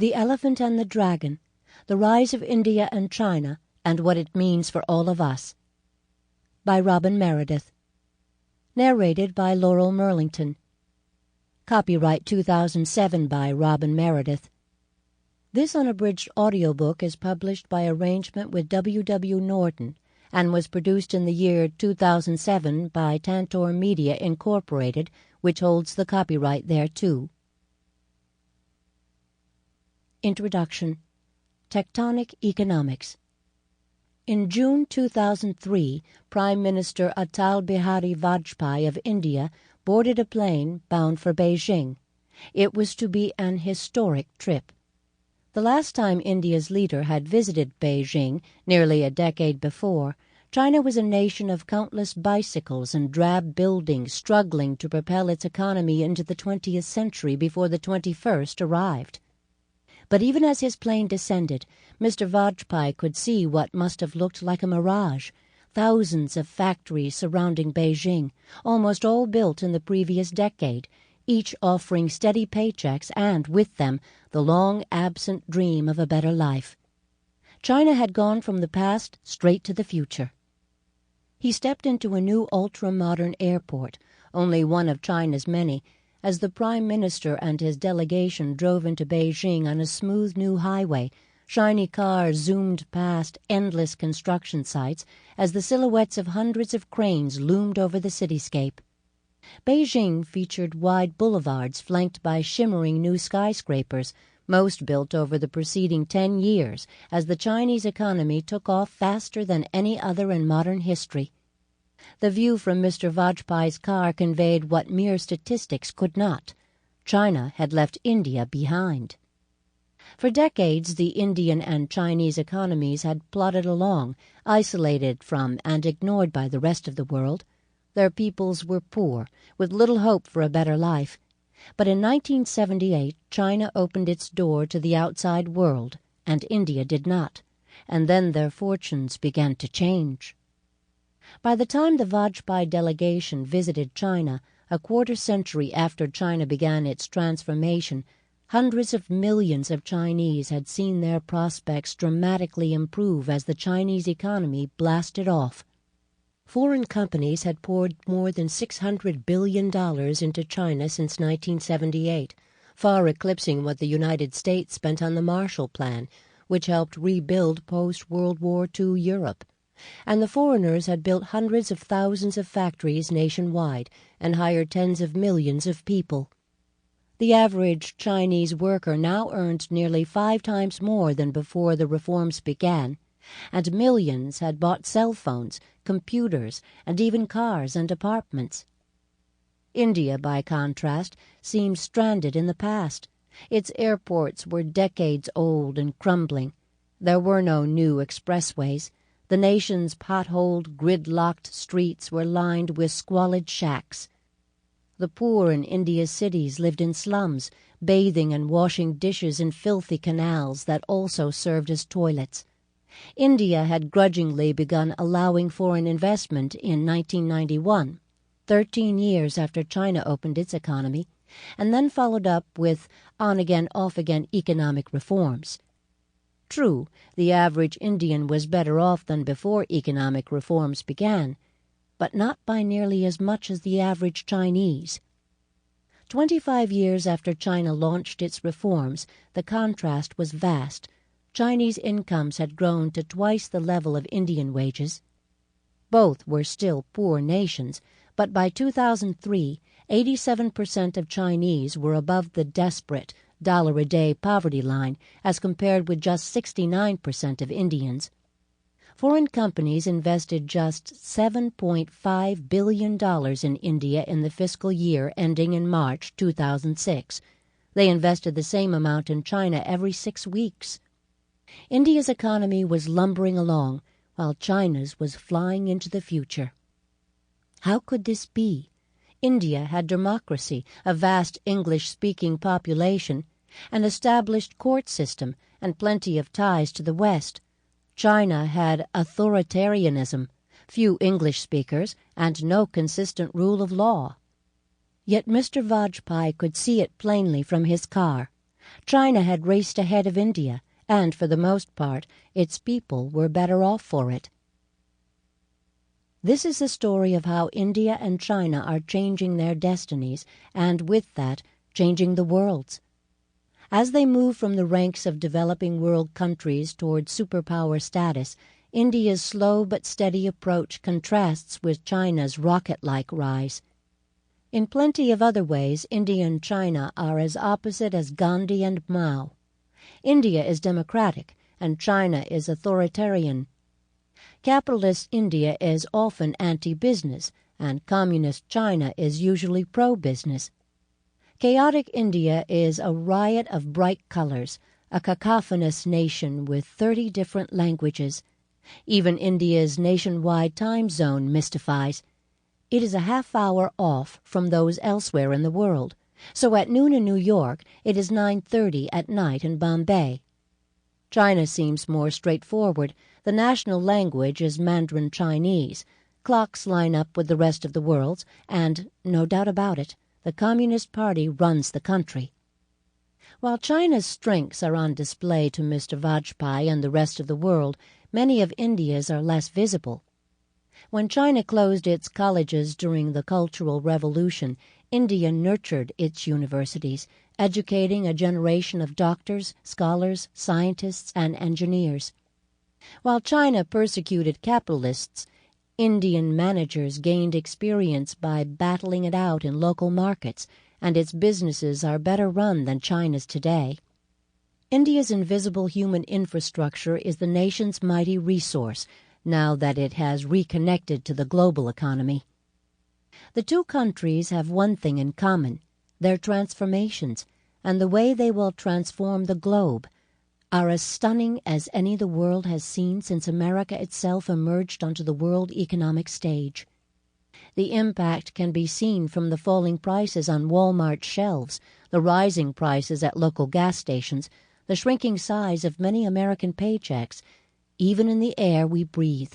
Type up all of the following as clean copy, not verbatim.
The Elephant and the Dragon, The Rise of India and China, and What It Means for All of Us, by Robyn Meredith. Narrated by Laural Merlington. Copyright 2007 by Robyn Meredith. This unabridged audiobook is published by arrangement with W. Norton and was produced in the year 2007 by Tantor Media, Incorporated, which holds the copyright thereto. Introduction. Tectonic Economics. In June 2003, Prime Minister Atal Bihari Vajpayee of India boarded a plane bound for Beijing. It was to be an historic trip. The last time India's leader had visited Beijing, nearly a decade before, China was a nation of countless bicycles and drab buildings struggling to propel its economy into the 20th century before the 21st arrived. But even as his plane descended, Mr. Vajpayee could see what must have looked like a mirage. Thousands of factories surrounding Beijing, almost all built in the previous decade, each offering steady paychecks and, with them, the long-absent dream of a better life. China had gone from the past straight to the future. He stepped into a new ultra-modern airport, only one of China's many, as the Prime Minister and his delegation drove into Beijing on a smooth new highway. Shiny cars zoomed past endless construction sites as the silhouettes of hundreds of cranes loomed over the cityscape. Beijing featured wide boulevards flanked by shimmering new skyscrapers, most built over the preceding 10 years as the Chinese economy took off faster than any other in modern history. The view from Mr. Vajpayee's car conveyed what mere statistics could not. China had left India behind. For decades, the Indian and Chinese economies had plodded along, isolated from and ignored by the rest of the world. Their peoples were poor, with little hope for a better life. But in 1978, China opened its door to the outside world, and India did not. And then their fortunes began to change. By the time the Vajpayee delegation visited China, a quarter-century after China began its transformation, hundreds of millions of Chinese had seen their prospects dramatically improve as the Chinese economy blasted off. Foreign companies had poured more than $600 billion into China since 1978, far eclipsing what the United States spent on the Marshall Plan, which helped rebuild post-World War II Europe. And the foreigners had built hundreds of thousands of factories nationwide and hired tens of millions of people. The average Chinese worker now earned nearly 5 times more than before the reforms began, and millions had bought cell phones, computers, and even cars and apartments. India, by contrast, seemed stranded in the past. Its airports were decades old and crumbling. There were no new expressways. The nation's potholed, gridlocked streets were lined with squalid shacks. The poor in India's cities lived in slums, bathing and washing dishes in filthy canals that also served as toilets. India had grudgingly begun allowing foreign investment in 1991, 13 years after China opened its economy, and then followed up with on-again, off-again economic reforms. True, the average Indian was better off than before economic reforms began, but not by nearly as much as the average Chinese. 25 years after China launched its reforms, the contrast was vast. Chinese incomes had grown to twice the level of Indian wages. Both were still poor nations, but by 2003, 87% of Chinese were above the desperate $1-a-day poverty line, as compared with just 69% of Indians. Foreign companies invested just $7.5 billion in India in the fiscal year ending in March 2006. They invested the same amount in China every 6 weeks. India's economy was lumbering along, while China's was flying into the future. How could this be? India had democracy, a vast English-speaking population, an established court system, and plenty of ties to the West. China had authoritarianism, few English speakers, and no consistent rule of law. Yet Mr. Vajpayee could see it plainly from his car. China had raced ahead of India, and for the most part, its people were better off for it. This is the story of how India and China are changing their destinies, and with that, changing the world's. As they move from the ranks of developing world countries toward superpower status, India's slow but steady approach contrasts with China's rocket-like rise. In plenty of other ways, India and China are as opposite as Gandhi and Mao. India is democratic, and China is authoritarian. Capitalist India is often anti-business, and communist China is usually pro-business. Chaotic India is a riot of bright colors, a cacophonous nation with 30 different languages. Even India's nationwide time zone mystifies. It is a half-hour off from those elsewhere in the world, so at noon in New York it is 9:30 at night in Bombay. China seems more straightforward. The national language is Mandarin Chinese. Clocks line up with the rest of the world's, and, no doubt about it, the Communist Party runs the country. While China's strengths are on display to Mr. Vajpayee and the rest of the world, many of India's are less visible. When China closed its colleges during the Cultural Revolution, India nurtured its universities, educating a generation of doctors, scholars, scientists, and engineers. While China persecuted capitalists, Indian managers gained experience by battling it out in local markets, and its businesses are better run than China's today. India's invisible human infrastructure is the nation's mighty resource, now that it has reconnected to the global economy. The two countries have one thing in common: their transformations, and the way they will transform the globe, are as stunning as any the world has seen since America itself emerged onto the world economic stage. The impact can be seen from the falling prices on Wal-Mart shelves, the rising prices at local gas stations, the shrinking size of many American paychecks, even in the air we breathe.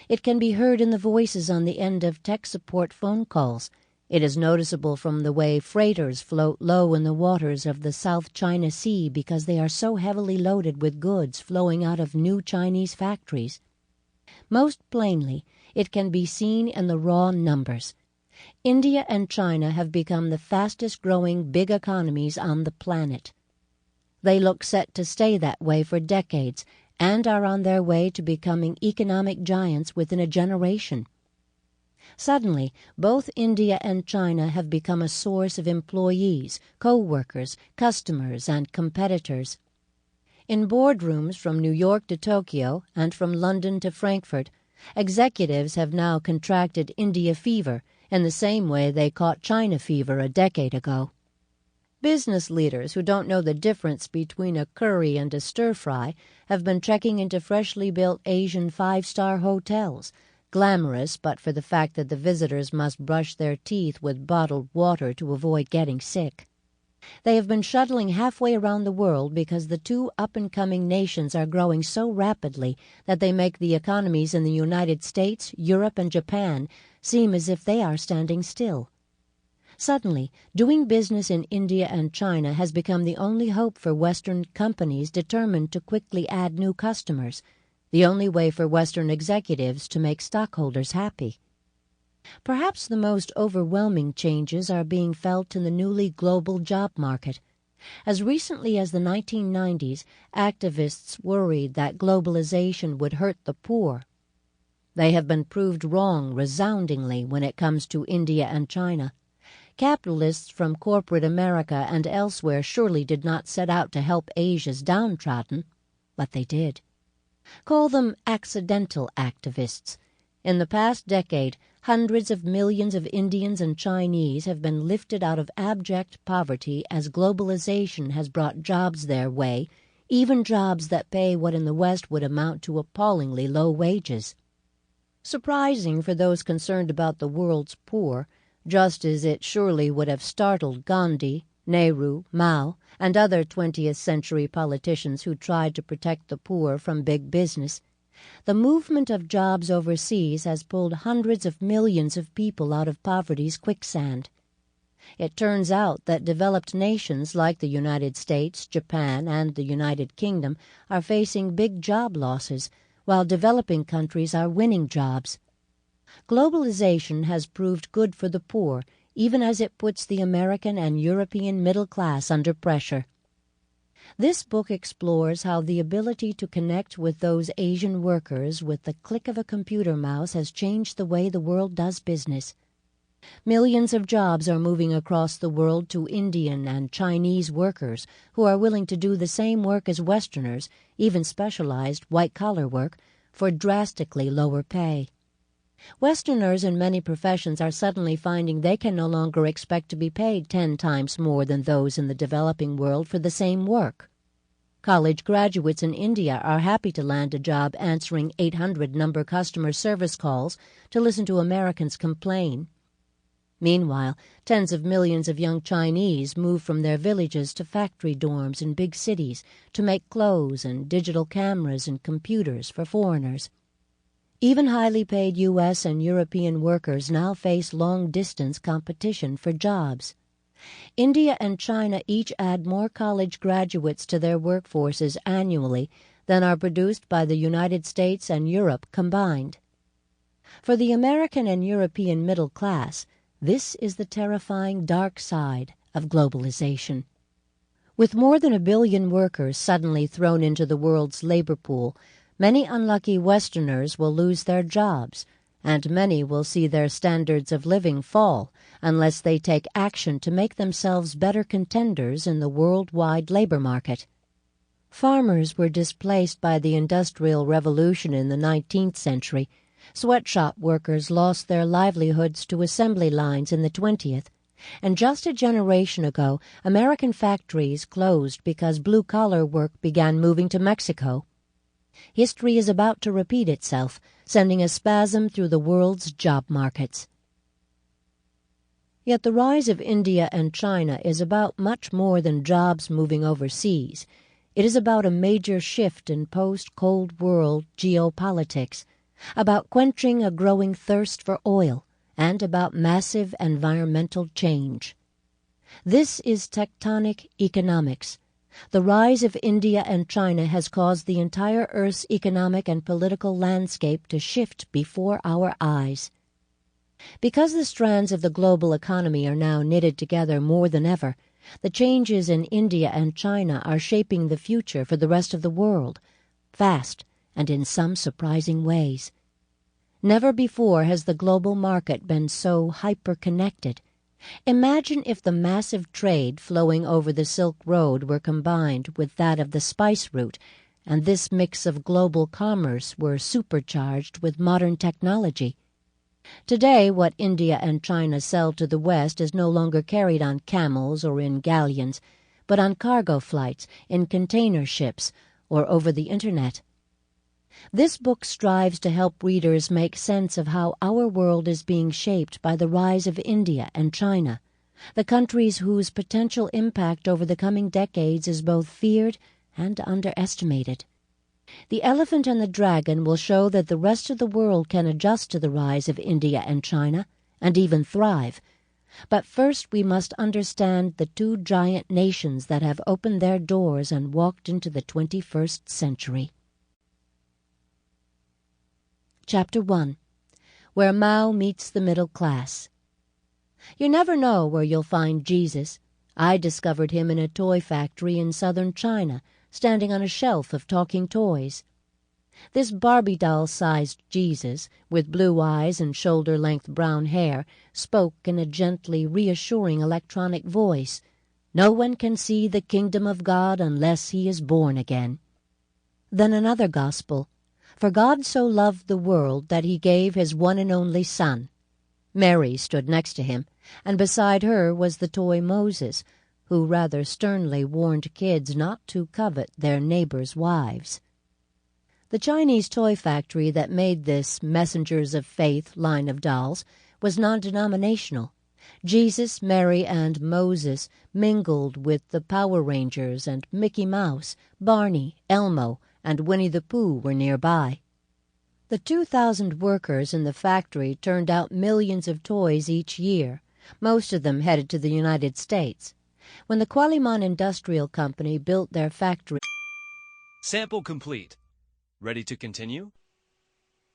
It can be heard in the voices on the end of tech support phone calls. It is noticeable from the way freighters float low in the waters of the South China Sea because they are so heavily loaded with goods flowing out of new Chinese factories. Most plainly, it can be seen in the raw numbers. India and China have become the fastest-growing big economies on the planet. They look set to stay that way for decades and are on their way to becoming economic giants within a generation. Suddenly, both India and China have become a source of employees, co-workers, customers, and competitors. In boardrooms from New York to Tokyo and from London to Frankfurt, executives have now contracted India fever in the same way they caught China fever a decade ago. Business leaders who don't know the difference between a curry and a stir-fry have been checking into freshly built Asian five-star hotels, glamorous but for the fact that the visitors must brush their teeth with bottled water to avoid getting sick. They have been shuttling halfway around the world because the two up-and-coming nations are growing so rapidly that they make the economies in the United States, Europe, and Japan seem as if they are standing still. Suddenly, doing business in India and China has become the only hope for Western companies determined to quickly add new customers, the only way for Western executives to make stockholders happy. Perhaps the most overwhelming changes are being felt in the newly global job market. As recently as the 1990s, activists worried that globalization would hurt the poor. They have been proved wrong resoundingly when it comes to India and China. Capitalists from corporate America and elsewhere surely did not set out to help Asia's downtrodden, but they did. Call them accidental activists. In the past decade, hundreds of millions of Indians and Chinese have been lifted out of abject poverty as globalization has brought jobs their way, even jobs that pay what in the West would amount to appallingly low wages. Surprising for those concerned about the world's poor, just as it surely would have startled Gandhi, Nehru, Mao, and other 20th century politicians who tried to protect the poor from big business, the movement of jobs overseas has pulled hundreds of millions of people out of poverty's quicksand. It turns out that developed nations like the United States, Japan, and the United Kingdom are facing big job losses, while developing countries are winning jobs. Globalization has proved good for the poor, even as it puts the American and European middle class under pressure. This book explores how the ability to connect with those Asian workers with the click of a computer mouse has changed the way the world does business. Millions of jobs are moving across the world to Indian and Chinese workers who are willing to do the same work as Westerners, even specialized white-collar work, for drastically lower pay. Westerners in many professions are suddenly finding they can no longer expect to be paid 10 times more than those in the developing world for the same work. College graduates in India are happy to land a job answering 800-number customer service calls to listen to Americans complain. Meanwhile, tens of millions of young Chinese move from their villages to factory dorms in big cities to make clothes and digital cameras and computers for foreigners. Even highly paid U.S. and European workers now face long-distance competition for jobs. India and China each add more college graduates to their workforces annually than are produced by the United States and Europe combined. For the American and European middle class, this is the terrifying dark side of globalization. With more than 1 billion workers suddenly thrown into the world's labor pool, many unlucky Westerners will lose their jobs, and many will see their standards of living fall unless they take action to make themselves better contenders in the worldwide labor market. Farmers were displaced by the Industrial Revolution in the 19th century. Sweatshop workers lost their livelihoods to assembly lines in the 20th, and just a generation ago, American factories closed because blue-collar work began moving to Mexico. History is about to repeat itself, sending a spasm through the world's job markets. Yet the rise of India and China is about much more than jobs moving overseas. It is about a major shift in post-Cold War geopolitics, about quenching a growing thirst for oil, and about massive environmental change. This is tectonic economics. The rise of India and China has caused the entire Earth's economic and political landscape to shift before our eyes. Because the strands of the global economy are now knitted together more than ever, the changes in India and China are shaping the future for the rest of the world, fast and in some surprising ways. Never before has the global market been so hyper-connected. Imagine if the massive trade flowing over the Silk Road were combined with that of the spice route, and this mix of global commerce were supercharged with modern technology. Today, what India and China sell to the West is no longer carried on camels or in galleons, but on cargo flights, in container ships, or over the Internet. This book strives to help readers make sense of how our world is being shaped by the rise of India and China, the countries whose potential impact over the coming decades is both feared and underestimated. The Elephant and the Dragon will show that the rest of the world can adjust to the rise of India and China, and even thrive. But first we must understand the two giant nations that have opened their doors and walked into the 21st century. Chapter 1. Where Mao Meets the Middle Class. You never know where you'll find Jesus. I discovered him in a toy factory in southern China, standing on a shelf of talking toys. This Barbie doll-sized Jesus, with blue eyes and shoulder-length brown hair, spoke in a gently reassuring electronic voice. No one can see the kingdom of God unless he is born again. Then another gospel. For God so loved the world that he gave his one and only Son. Mary stood next to him, and beside her was the toy Moses, who rather sternly warned kids not to covet their neighbors' wives. The Chinese toy factory that made this Messengers of Faith line of dolls was non-denominational. Jesus, Mary, and Moses mingled with the Power Rangers, and Mickey Mouse, Barney, Elmo, and Winnie the Pooh were nearby. The 2,000 workers in the factory turned out millions of toys each year, Most of them headed to the United States. When the Qualiman Industrial Company built their factory... Sample complete. Ready to continue?